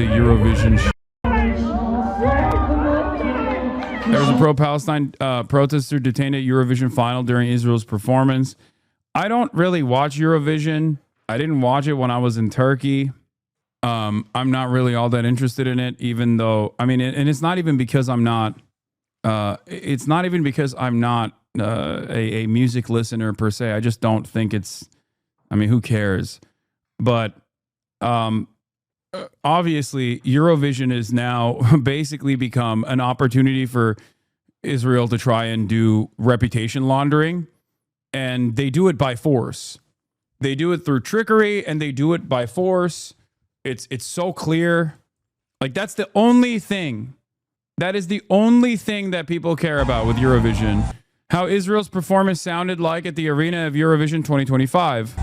the Eurovision. There was a pro-Palestine protester detained at Eurovision final during Israel's performance. I don't really watch Eurovision. I didn't watch it when I was in Turkey. I'm not really all that interested in it, even though, I mean, and it's not even because I'm not, it's not even because I'm not a music listener per se. I just don't think it's, I mean, who cares? But obviously, Eurovision is now basically become an opportunity for Israel to try and do reputation laundering. And they do it by force. They do it through trickery and they do it by force. It's so clear. Like, that's the only thing. That is the only thing that people care about with Eurovision. How Israel's performance sounded like at the arena of Eurovision 2025.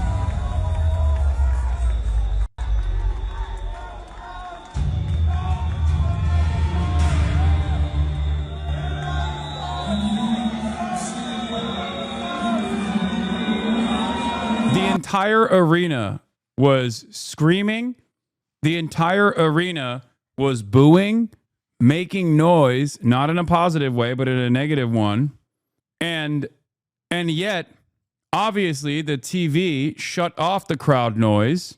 The entire arena was screaming. The entire arena was booing, making noise, not in a positive way, but in a negative one. And yet, obviously, the TV shut off the crowd noise.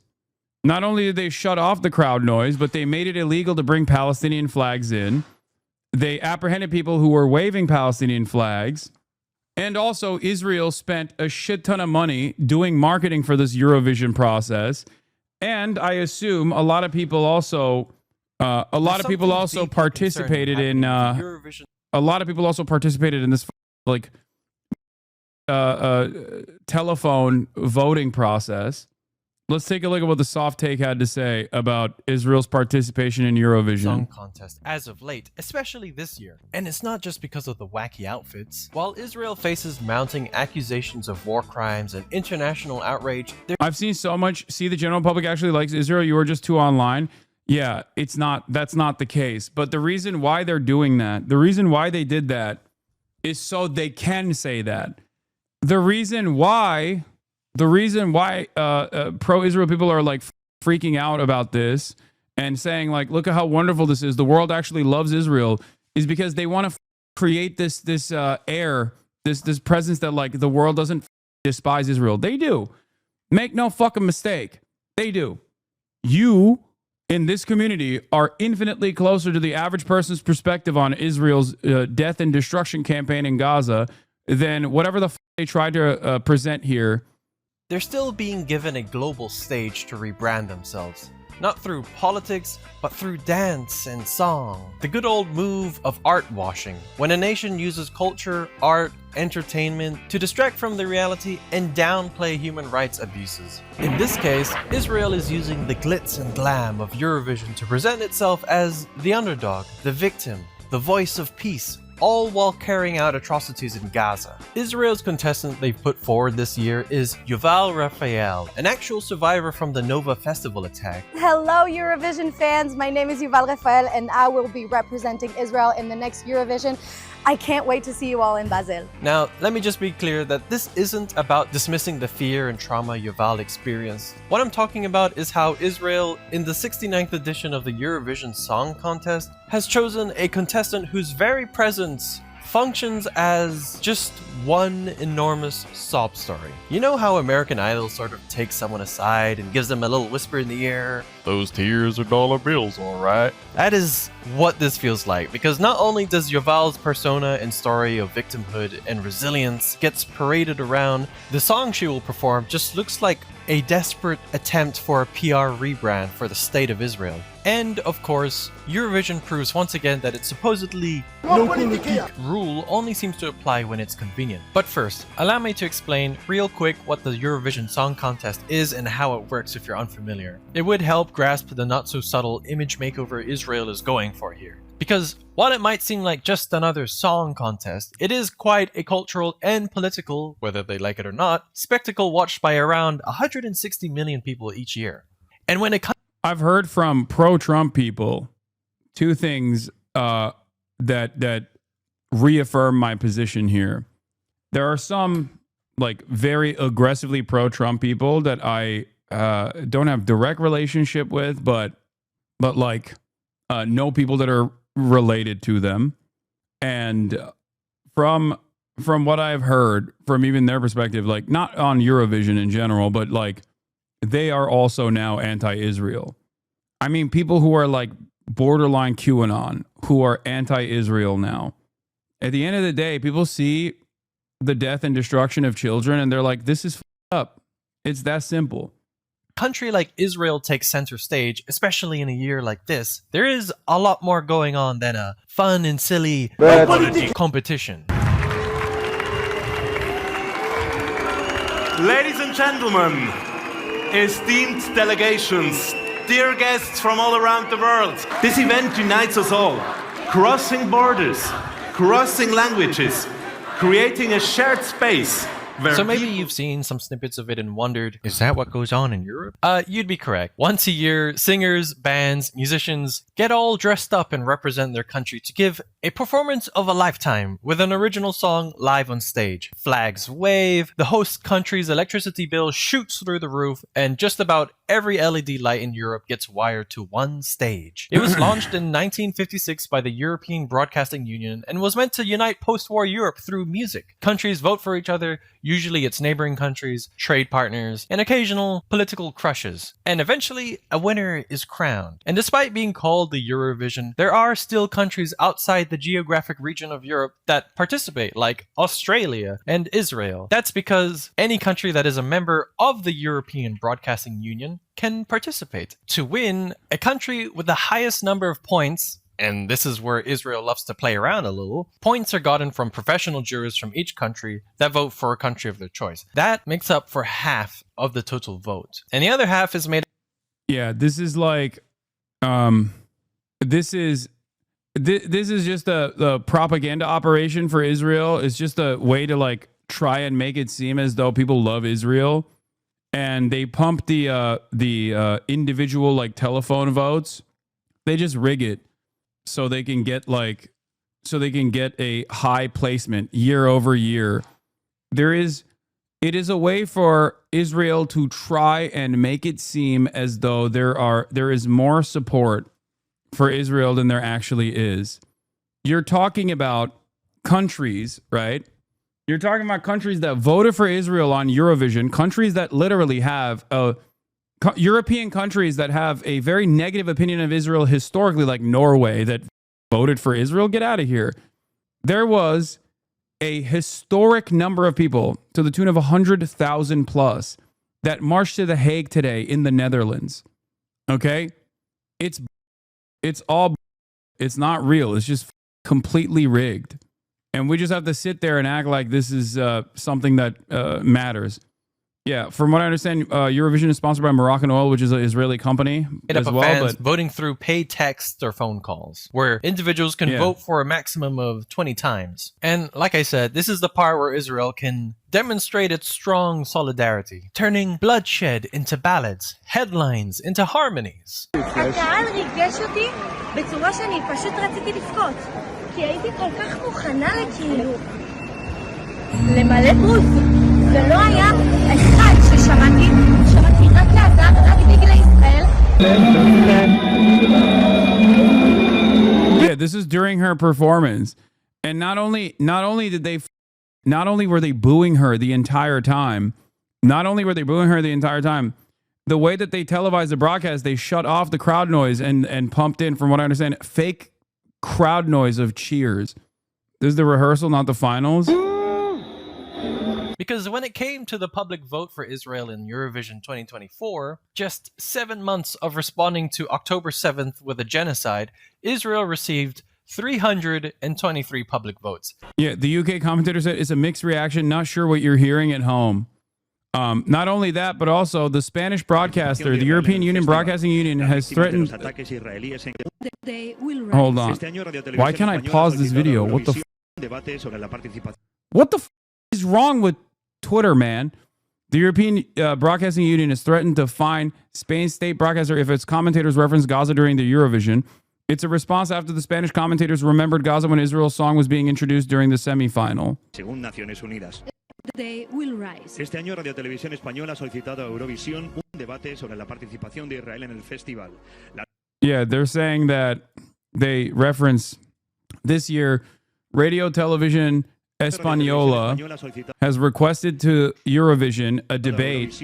Not only did they shut off the crowd noise, but they made it illegal to bring Palestinian flags in. They apprehended people who were waving Palestinian flags. And also, Israel spent a shit ton of money doing marketing for this Eurovision process. And I assume a lot of people also, participated in. Eurovision. A lot of people also participated in this, like, telephone voting process. Let's take a look at what the Soft Take had to say about Israel's participation in Eurovision. Song contest as of late, especially this year. And it's not just because of the wacky outfits. While Israel faces mounting accusations of war crimes and international outrage, I've seen so much. See, the general public actually likes Israel. You were just too online. Yeah, that's not the case. But the reason why they're doing that, the reason why they did that is so they can say that. The reason why pro-Israel people are like freaking out about this and saying like, look at how wonderful this is. The world actually loves Israel, is because they want to create this air, this presence that like the world doesn't despise Israel. They do. Make no fucking mistake. They do. You in this community are infinitely closer to the average person's perspective on Israel's death and destruction campaign in Gaza than whatever the they tried to present here. They're still being given a global stage to rebrand themselves. Not through politics, but through dance and song. The good old move of art washing, when a nation uses culture, art, entertainment to distract from the reality and downplay human rights abuses. In this case, Israel is using the glitz and glam of Eurovision to present itself as the underdog, the victim, the voice of peace, all while carrying out atrocities in Gaza. Israel's contestant they've put forward this year is Yuval Raphael, an actual survivor from the Nova Festival attack. Hello Eurovision fans, my name is Yuval Raphael and I will be representing Israel in the next Eurovision. I can't wait to see you all in Basel. Now, let me just be clear that this isn't about dismissing the fear and trauma Yuval experienced. What I'm talking about is how Israel, in the 69th edition of the Eurovision Song Contest, has chosen a contestant whose very presence functions as just one enormous sob story. You know how American Idol sort of takes someone aside and gives them a little whisper in the ear? Those tears are dollar bills, alright? That is what this feels like, because not only does Yuval's persona and story of victimhood and resilience gets paraded around, the song she will perform just looks like a desperate attempt for a PR rebrand for the state of Israel. And, of course, Eurovision proves once again that its supposedly no politique rule only seems to apply when it's convenient. But first, allow me to explain real quick what the Eurovision Song Contest is and how it works if you're unfamiliar. It would help grasp the not-so-subtle image makeover Israel is going for here. Because while it might seem like just another song contest, it is quite a cultural and political, whether they like it or not, spectacle watched by around 160 million people each year. And when it comes, I've heard from pro-Trump people two things that reaffirm my position here. There are some like very aggressively pro-Trump people that I don't have direct relationship with, but but like know people that are related to them. And from what I've heard from even their perspective, like not on Eurovision in general, but like they are also now anti-Israel. I mean, people who are like borderline QAnon, who are anti-Israel now. At the end of the day, people see the death and destruction of children and they're like, this is up. It's that simple. A country like Israel takes center stage, especially in a year like this. There is a lot more going on than a fun and silly competition. Ladies and gentlemen, esteemed delegations, dear guests from all around the world, this event unites us all, crossing borders, crossing languages, creating a shared space. So maybe you've seen some snippets of it and wondered, is that what goes on in Europe? You'd be correct. Once a year, singers, bands, musicians get all dressed up and represent their country to give a performance of a lifetime with an original song live on stage. Flags wave, the host country's electricity bill shoots through the roof, and just about every LED light in Europe gets wired to one stage. It was launched in 1956 by the European Broadcasting Union and was meant to unite post-war Europe through music. Countries vote for each other, usually it's neighboring countries, trade partners, and occasional political crushes. And eventually, a winner is crowned. And despite being called the Eurovision, there are still countries outside the geographic region of Europe that participate, like Australia and Israel. That's because any country that is a member of the European Broadcasting Union can participate. To win, a country with the highest number of points, and this is where Israel loves to play around a little, points are gotten from professional jurors from each country that vote for a country of their choice. That makes up for half of the total vote. And the other half is made... Yeah, this is like... This is just the propaganda operation for Israel. It's just a way to like try and make it seem as though people love Israel. And they pump the individual like telephone votes. They just rig it so they can get a high placement year over year. It is a way for Israel to try and make it seem as though there is more support for Israel than there actually is. You're talking about countries, right? You're talking about countries that voted for Israel on Eurovision, countries that literally have European countries that have a very negative opinion of Israel historically, like Norway, that voted for Israel. Get out of here. There was a historic number of people to the tune of 100,000 plus that marched to The Hague today in the Netherlands. Okay? It's not real. It's just completely rigged. And we just have to sit there and act like this is something that matters. Yeah, from what I understand, Eurovision is sponsored by Moroccan Oil, which is an Israeli company as well. Fans voting through paid texts or phone calls, where individuals can vote for a maximum of 20 times. And like I said, this is the part where Israel can demonstrate its strong solidarity, turning bloodshed into ballads, headlines into harmonies. הקהל ריגש אותי בצורה שאני פשוט רציתי לבכות, כי הייתי כל כך מוכנה לכאילו למלא בוז. ולא היה אחד ששמעתי רק לעזר, רק דגל ישראל. Yeah, this is during her performance. And not only were they booing her the entire time, the way that they televised the broadcast, they shut off the crowd noise and pumped in, from what I understand, fake crowd noise of cheers. This is the rehearsal, not the finals. Because when it came to the public vote for Israel in Eurovision 2024, just 7 months of responding to October 7th with a genocide, Israel received 323 public votes. Yeah, the UK commentator said it's a mixed reaction. Not sure what you're hearing at home. Not only that, but also the Spanish broadcaster, the European Union Broadcasting Union, has threatened... Hold on. Why can't I pause this video? What the f is wrong with Twitter, man? The European Broadcasting Union has threatened to fine Spain's state broadcaster if its commentators reference Gaza during the Eurovision. It's a response after the Spanish commentators remembered Gaza when Israel's song was being introduced during the semifinal. Según Naciones Unidas. They will rise. Este año Radio Televisión Española ha solicitado a Eurovisión un debate sobre la participación de Israel en el festival. Yeah, they're saying that they reference this year Radio Television Española has requested to Eurovision a debate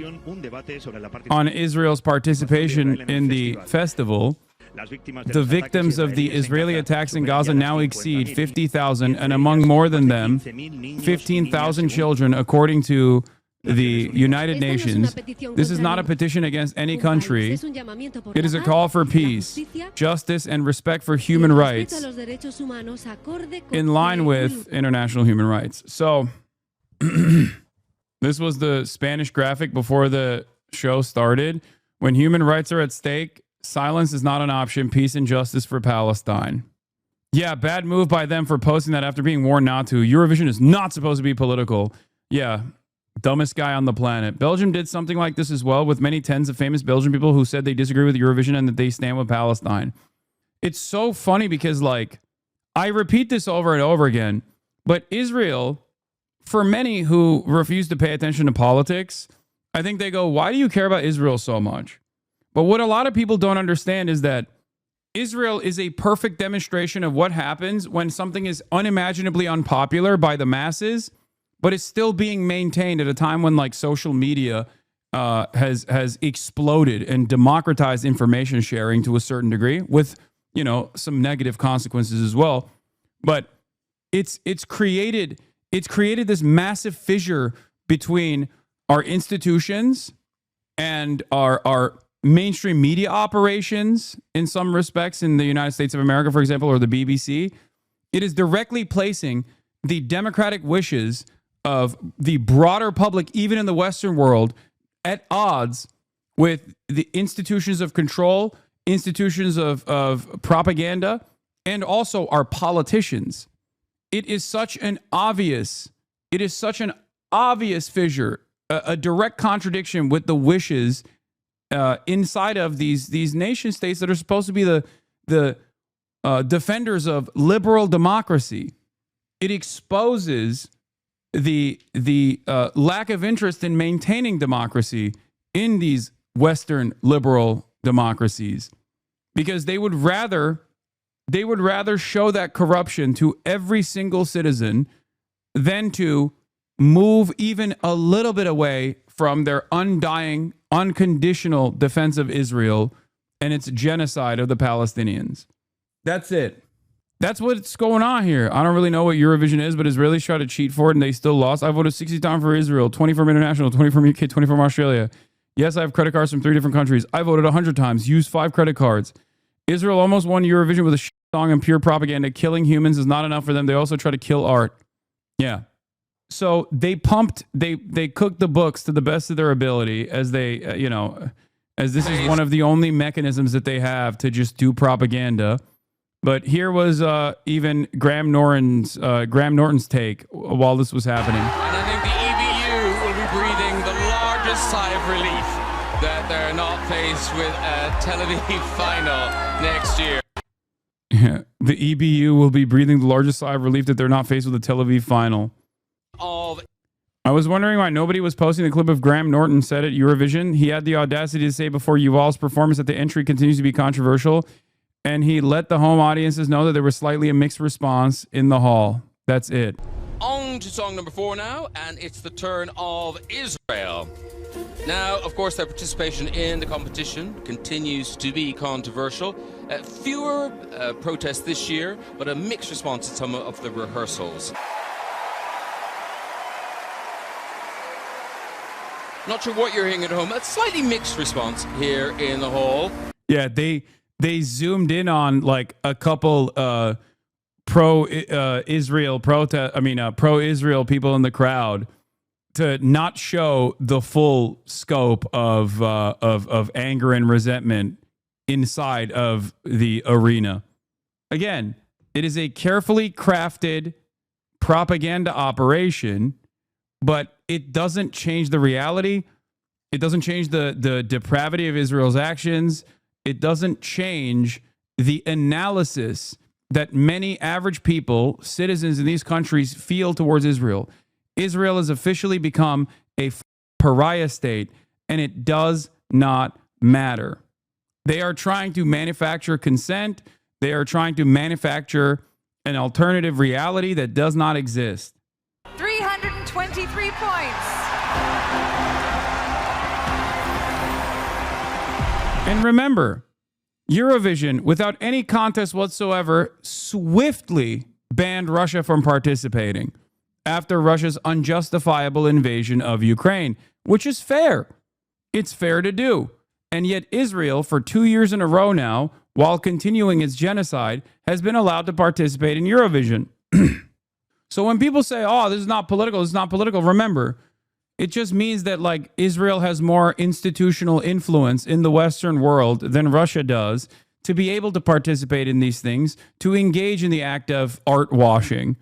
on Israel's participation in the festival. The victims of the Israeli attacks in Gaza now exceed 50,000, and among more than them, 15,000 children, according to the United Nations. This is not a petition against any country. It is a call for peace, justice, and respect for human rights in line with international human rights. So, this was the Spanish graphic before the show started. When human rights are at stake, silence is not an option. Peace and justice for Palestine. Yeah, bad move by them for posting that after being warned not to. Eurovision is not supposed to be political. Yeah. Dumbest guy on the planet. Belgium did something like this as well, with many tens of famous Belgian people who said they disagree with Eurovision and that they stand with Palestine. It's so funny because, like, I repeat this over and over again, but Israel, for many who refuse to pay attention to politics, I think they go, why do you care about Israel so much? But what a lot of people don't understand is that Israel is a perfect demonstration of what happens when something is unimaginably unpopular by the masses, but it's still being maintained at a time when, like, social media has exploded and democratized information sharing to a certain degree, with, you know, some negative consequences as well. But it's created this massive fissure between our institutions and our mainstream media operations in some respects in the United States of America, for example, or the BBC. It is directly placing the democratic wishes of the broader public, even in the Western world, at odds with the institutions of control, institutions of propaganda, and also our politicians. It is such an obvious fissure, a direct contradiction with the wishes inside of these nation states that are supposed to be the defenders of liberal democracy. It exposes the lack of interest in maintaining democracy in these Western liberal democracies, because they would rather show that corruption to every single citizen than to move even a little bit away from their undying, unconditional defense of Israel and its genocide of the Palestinians. That's it. That's what's going on here. I don't really know what Eurovision is, but Israelis tried to cheat for it and they still lost. I voted 60 times for Israel, 20 from international, 20 from UK, 20 from Australia. Yes, I have credit cards from 3 different countries. I voted 100 times, used 5 credit cards. Israel almost won Eurovision with a shit song and pure propaganda. Killing humans is not enough for them. They also try to kill art. Yeah. So they cooked the books to the best of their ability, as they, as this is one of the only mechanisms that they have to just do propaganda. But here was even Graham Norton's take while this was happening. And I think the EBU will be breathing the largest sigh of relief that they're not faced with a Tel Aviv final next year. Yeah, the EBU will be breathing the largest sigh of relief that they're not faced with a Tel Aviv final. I was wondering why nobody was posting the clip of Graham Norton said at Eurovision. He had the audacity to say before Yuval's performance that the entry continues to be controversial, and he let the home audiences know that there was slightly a mixed response in the hall. That's it. On to song number 4 now, and it's the turn of Israel. Now, of course, their participation in the competition continues to be controversial. Fewer protests this year, but a mixed response at some of the rehearsals. Not sure what you're hearing at home. A slightly mixed response here in the hall. Yeah, they zoomed in on like a couple pro-Israel people in the crowd to not show the full scope of anger and resentment inside of the arena. Again, it is a carefully crafted propaganda operation, but it doesn't change the reality. It doesn't change the depravity of Israel's actions. It doesn't change the analysis that many average people, citizens in these countries, feel towards Israel. Israel has officially become a pariah state, and it does not matter. They are trying to manufacture consent. They are trying to manufacture an alternative reality that does not exist. 323 points. And remember, Eurovision, without any contest whatsoever, swiftly banned Russia from participating after Russia's unjustifiable invasion of Ukraine, which is fair. It's fair to do. And yet Israel, for 2 years in a row now, while continuing its genocide, has been allowed to participate in Eurovision. So when people say, oh, this is not political, remember, it just means that like Israel has more institutional influence in the Western world than Russia does to be able to participate in these things, to engage in the act of art washing.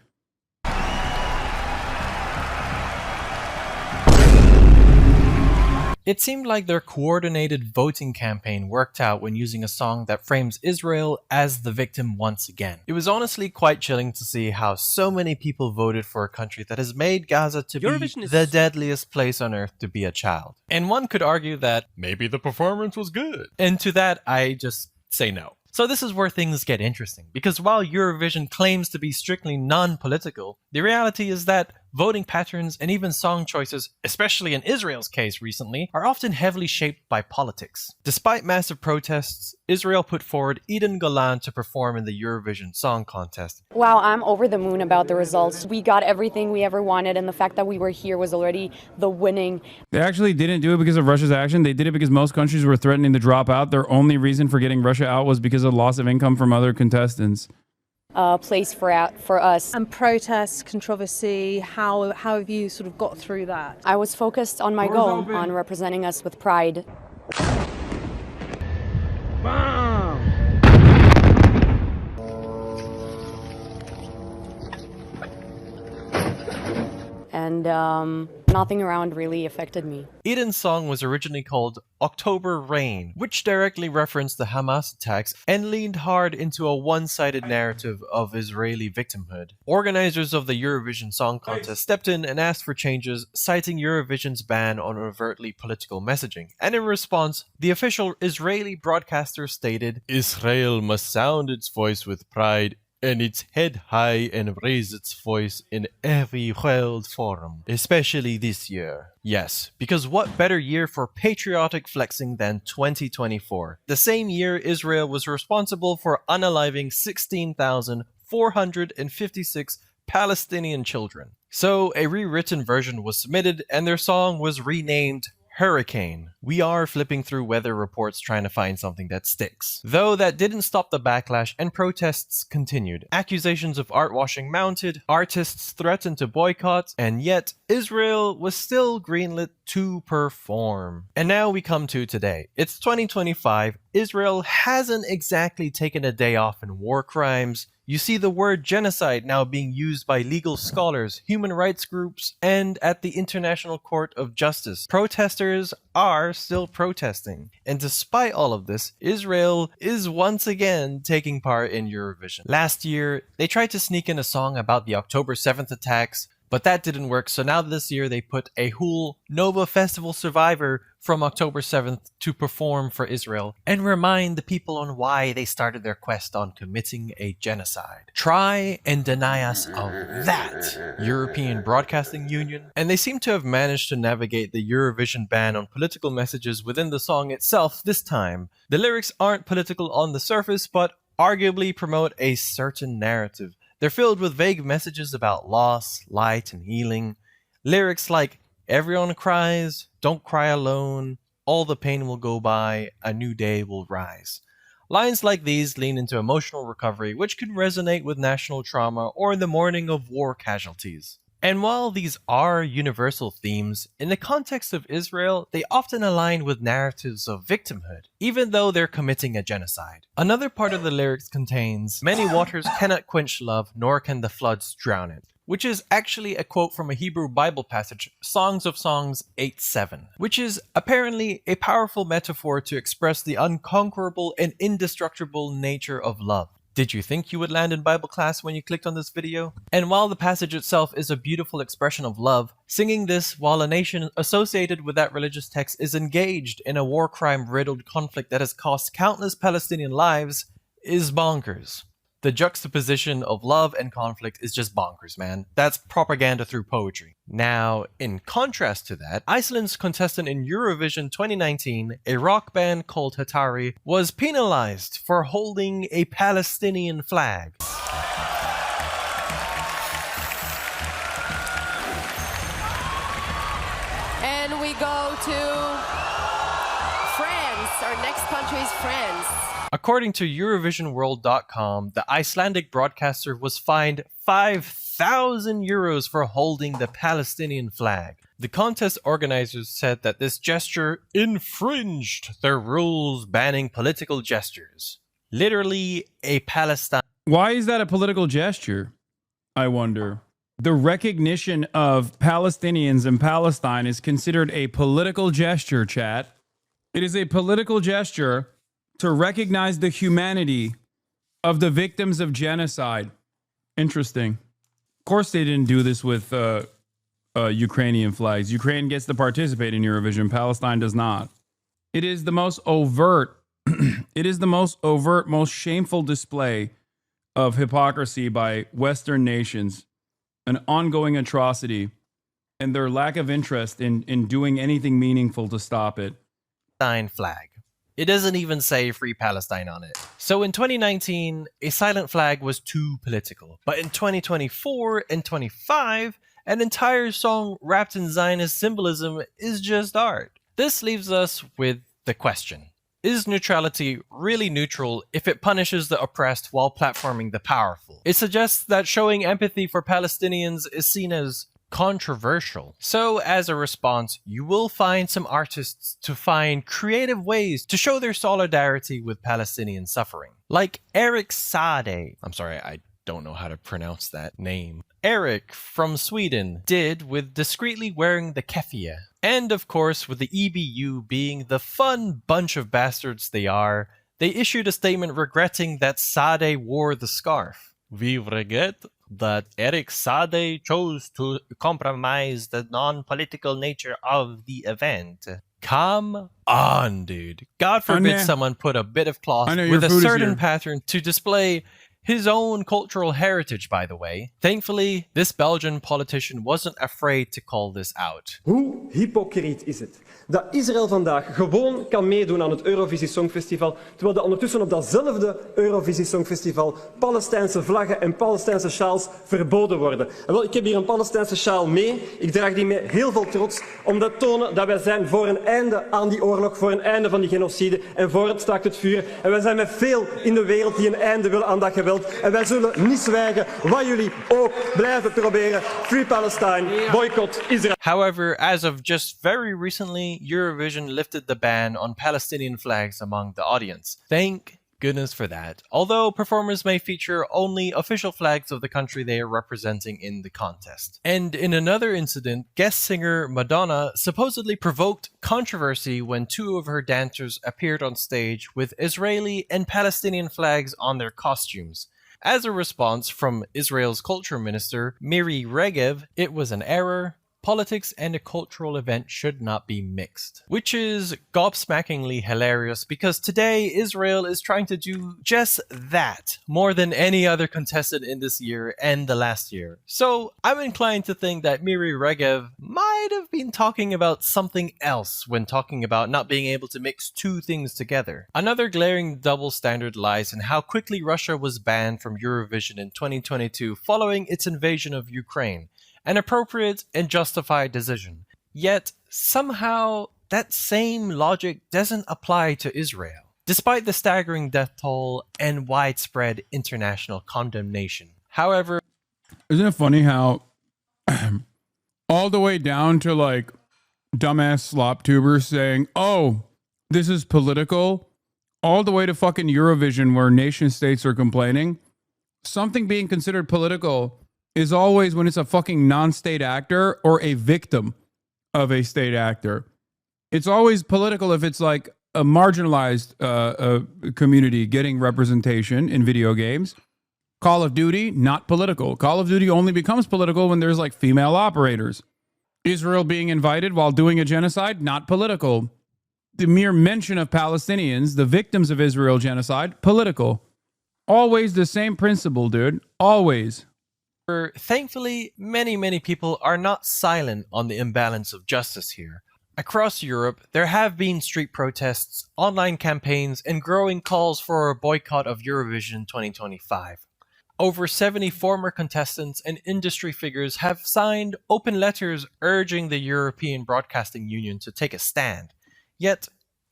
It seemed like their coordinated voting campaign worked out when using a song that frames Israel as the victim once again. It was honestly quite chilling to see how so many people voted for a country that has made Gaza to be the deadliest place on earth to be a child. And one could argue that maybe the performance was good. And to that, I just say no. So this is where things get interesting, because while Eurovision claims to be strictly non-political, the reality is that voting patterns and even song choices, especially in Israel's case recently, are often heavily shaped by politics. Despite massive protests, Israel put forward Eden Golan to perform in the Eurovision Song Contest. Wow, I'm over the moon about the results. We got everything we ever wanted, and the fact that we were here was already the winning. They actually didn't do it because of Russia's action. They did it because most countries were threatening to drop out. Their only reason for getting Russia out was because of loss of income from other contestants. Place for us. And protests, controversy, how have you sort of got through that? I was focused on my goal, on representing us with pride. And nothing around really affected me. Eden's song was originally called October Rain, which directly referenced the Hamas attacks and leaned hard into a one-sided narrative of Israeli victimhood. Organizers of the Eurovision Song Contest stepped in and asked for changes, citing Eurovision's ban on overtly political messaging. And in response, the official Israeli broadcaster stated, "Israel must sound its voice with pride and its head high and raise its voice in every world forum, especially this year." Yes, because what better year for patriotic flexing than 2024? The same year Israel was responsible for unaliving 16,456 Palestinian children. So a rewritten version was submitted and their song was renamed Hurricane. We are flipping through weather reports trying to find something that sticks. Though that didn't stop the backlash and protests continued. Accusations of art washing mounted, artists threatened to boycott, and yet Israel was still greenlit to perform. And now we come to today. It's 2025. Israel hasn't exactly taken a day off in war crimes. You see the word genocide now being used by legal scholars, human rights groups, and at the International Court of Justice. Protesters are still protesting. And despite all of this, Israel is once again taking part in Eurovision. Last year, they tried to sneak in a song about the October 7th attacks, but that didn't work, so now this year they put a whole Nova Festival survivor from October 7th to perform for Israel and remind the people on why they started their quest on committing a genocide. Try and deny us of that, European Broadcasting Union. And they seem to have managed to navigate the Eurovision ban on political messages within the song itself this time. The lyrics aren't political on the surface, but arguably promote a certain narrative. They're filled with vague messages about loss, light, and healing. Lyrics like, "Everyone cries, don't cry alone, all the pain will go by, a new day will rise." Lines like these lean into emotional recovery, which can resonate with national trauma or the mourning of war casualties. And while these are universal themes, in the context of Israel, they often align with narratives of victimhood, even though they're committing a genocide. Another part of the lyrics contains, "Many waters cannot quench love, nor can the floods drown it," which is actually a quote from a Hebrew Bible passage, Songs of Songs 8:7, which is apparently a powerful metaphor to express the unconquerable and indestructible nature of love. Did you think you would land in Bible class when you clicked on this video? And while the passage itself is a beautiful expression of love, singing this while a nation associated with that religious text is engaged in a war crime-riddled conflict that has cost countless Palestinian lives is bonkers. The juxtaposition of love and conflict is just bonkers, man. That's propaganda through poetry. Now, in contrast to that, Iceland's contestant in Eurovision 2019, a rock band called Hatari, was penalized for holding a Palestinian flag. And we go to France. Our next country is France. According to EurovisionWorld.com, the Icelandic broadcaster was fined 5,000 euros for holding the Palestinian flag. The contest organizers said that this gesture infringed their rules banning political gestures. Literally a Palestine. Why is that a political gesture? I wonder. The recognition of Palestinians in Palestine is considered a political gesture, chat. It is a political gesture to recognize the humanity of the victims of genocide. Interesting. Of course, they didn't do this with Ukrainian flags. Ukraine gets to participate in Eurovision. Palestine does not. It is the most overt, most shameful display of hypocrisy by Western nations, an ongoing atrocity, and their lack of interest in doing anything meaningful to stop it. Flag. It doesn't even say Free Palestine on it. So in 2019, a silent flag was too political. But in 2024 and 25, an entire song wrapped in Zionist symbolism is just art. This leaves us with the question: is neutrality really neutral if it punishes the oppressed while platforming the powerful? It suggests that showing empathy for Palestinians is seen as controversial. So as a response, you will find some artists to find creative ways to show their solidarity with Palestinian suffering. Like Eric Sade. I'm sorry, I don't know how to pronounce that name. Eric from Sweden did with discreetly wearing the keffiyeh. And of course, with the EBU being the fun bunch of bastards they are, they issued a statement regretting that Sade wore the scarf. We regret that Eric Sade chose to compromise the non-political nature of the event. Come on, dude. God forbid someone put a bit of cloth with a certain pattern to display his own cultural heritage, by the way. Thankfully, this Belgian politician wasn't afraid to call this out. Hoe hypocriet is het dat Israël vandaag gewoon kan meedoen aan het Eurovisie Songfestival, terwijl er ondertussen op datzelfde Eurovisie Songfestival Palestijnse vlaggen en Palestijnse sjaals verboden worden. En wel, ik heb hier een Palestijnse sjaal mee. Ik draag die met heel veel trots om te tonen dat wij zijn voor een einde aan die oorlog, voor een einde van die genocide en voor het staakt het vuur. En wij zijn met veel in de wereld die een einde willen aan dat geweld. En wij zullen niet zwijgen, wat jullie ook blijven proberen. Free Palestine, boycott Israel. However, as of just very recently, Eurovision lifted the ban on Palestinian flags among the audience. Thank goodness for that. Although performers may feature only official flags of the country they are representing in the contest. And in another incident, guest singer Madonna supposedly provoked controversy when two of her dancers appeared on stage with Israeli and Palestinian flags on their costumes. As a response from Israel's culture minister, Miri Regev, it was an error. Politics and a cultural event should not be mixed. Which is gobsmackingly hilarious because today Israel is trying to do just that more than any other contestant in this year and the last year. So I'm inclined to think that Miri Regev might have been talking about something else when talking about not being able to mix two things together. Another glaring double standard lies in how quickly Russia was banned from Eurovision in 2022 following its invasion of Ukraine. An appropriate and justified decision. Yet, somehow, that same logic doesn't apply to Israel, despite the staggering death toll and widespread international condemnation. However, isn't it funny how all the way down to like dumbass slop tubers saying, oh, this is political, all the way to fucking Eurovision where nation states are complaining, something being considered political is always when it's a fucking non-state actor or a victim of a state actor. It's always political if it's like a marginalized community getting representation in video games. Call of Duty, not political. Call of Duty only becomes political when there's like female operators. Israel being invited while doing a genocide, not political. The mere mention of Palestinians, the victims of Israel genocide, political. Always the same principle, dude. Always. Thankfully, many people are not silent on the imbalance of justice here. Across Europe, there have been street protests, online campaigns, and growing calls for a boycott of Eurovision 2025. Over 70 former contestants and industry figures have signed open letters urging the European Broadcasting Union to take a stand. Yet,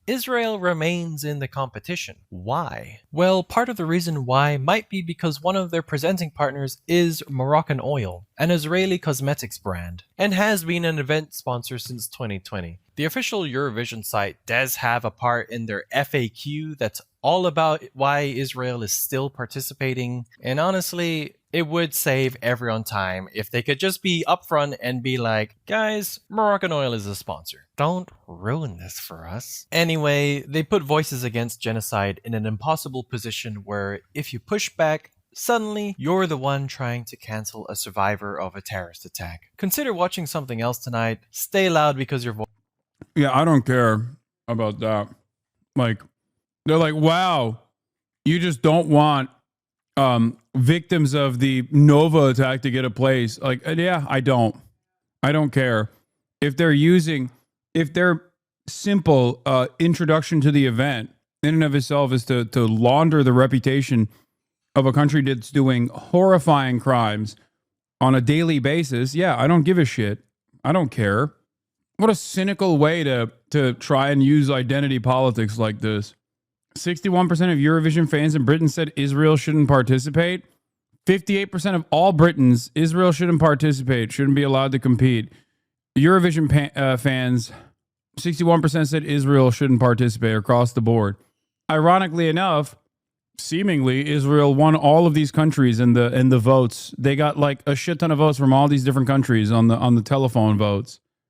Israel remains in the competition. Why? Well, part of the reason why might be because one of their presenting partners is Moroccan Oil, an Israeli cosmetics brand, and has been an event sponsor since 2020. The official Eurovision site does have a part in their FAQ that's all about why Israel is still participating, and honestly, it would save everyone time if they could just be upfront and be like, guys, Moroccan Oil is a sponsor. Don't ruin this for us. Anyway, they put Voices Against Genocide in an impossible position where if you push back, suddenly you're the one trying to cancel a survivor of a terrorist attack. Consider watching something else tonight. Stay loud because your voice... Yeah, I don't care about that. Like, they're like, wow, you just don't want victims of the Nova attack to get a place. Like, yeah, I don't care. If their simple introduction to the event in and of itself is to launder the reputation of a country that's doing horrifying crimes on a daily basis, yeah, I don't give a shit. I don't care. What a cynical way to try and use identity politics like this. 61% of Eurovision fans in Britain said Israel shouldn't participate. 58% of all Britons, Israel shouldn't participate, shouldn't be allowed to compete. Eurovision fans, 61% said Israel shouldn't participate across the board. Ironically enough, seemingly Israel won all of these countries in the votes. They got like a shit ton of votes from all these different countries on the telephone votes.